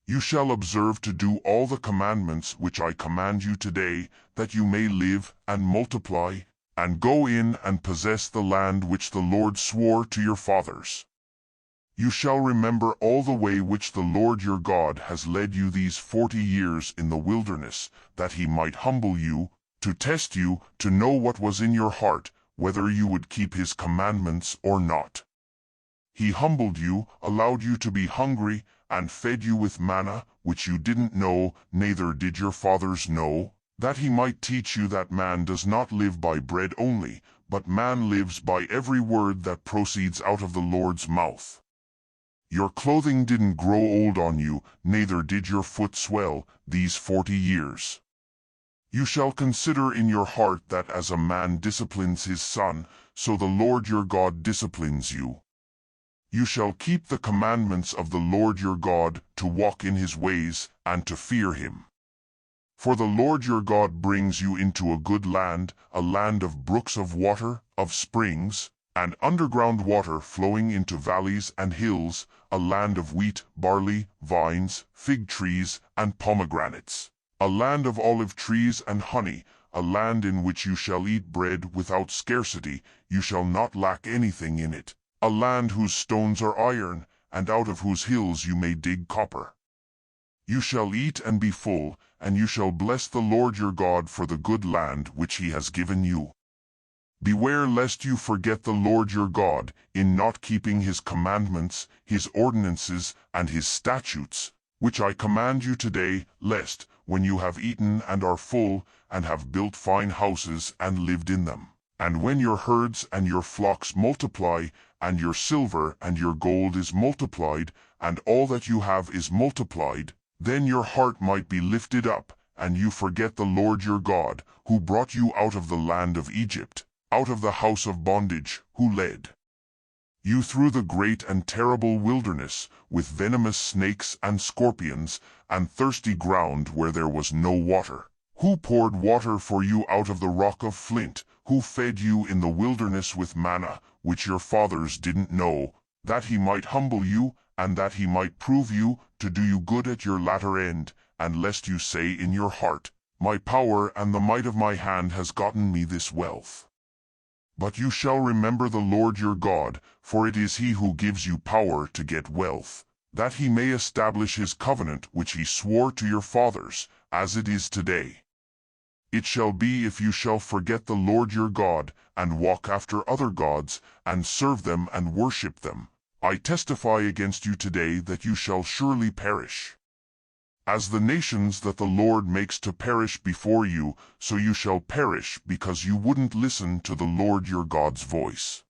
You shall observe to do all the commandments which I command you today, that you may live and multiply, and go in and possess the land which the Lord swore to your fathers. You shall remember all the way which the Lord your God has led you these 40 years in the wilderness, that he might humble you, to test you, to know what was in your heart, whether you would keep his commandments or not. He humbled you, allowed you to be hungry, and fed you with manna, which you didn't know, neither did your fathers know, that he might teach you that man does not live by bread only, but man lives by every word that proceeds out of the Lord's mouth. Your clothing didn't grow old on you, neither did your foot swell, these 40 years. You shall consider in your heart that as a man disciplines his son, so the Lord your God disciplines you. You shall keep the commandments of the Lord your God, to walk in his ways, and to fear him. For the Lord your God brings you into a good land, a land of brooks of water, of springs, and underground water flowing into valleys and hills, a land of wheat, barley, vines, fig trees, and pomegranates, a land of olive trees and honey, a land in which you shall eat bread without scarcity, you shall not lack anything in it, a land whose stones are iron, and out of whose hills you may dig copper. You shall eat and be full, and you shall bless the Lord your God for the good land which he has given you. Beware lest you forget the Lord your God, in not keeping his commandments, his ordinances, and his statutes, which I command you today, lest, when you have eaten and are full, and have built fine houses and lived in them, and when your herds and your flocks multiply, and your silver and your gold is multiplied, and all that you have is multiplied, then your heart might be lifted up, and you forget the Lord your God, who brought you out of the land of Egypt, out of the house of bondage, who led you through the great and terrible wilderness, with venomous snakes and scorpions, and thirsty ground where there was no water, who poured water for you out of the rock of flint, who fed you in the wilderness with manna, which your fathers didn't know, that he might humble you, and that he might prove you, to do you good at your latter end, and lest you say in your heart, my power and the might of my hand has gotten me this wealth. But you shall remember the Lord your God, for it is he who gives you power to get wealth, that he may establish his covenant which he swore to your fathers, as it is today. It shall be if you shall forget the Lord your God, and walk after other gods, and serve them and worship them, I testify against you today that you shall surely perish. As the nations that the Lord makes to perish before you, so you shall perish because you wouldn't listen to the Lord your God's voice.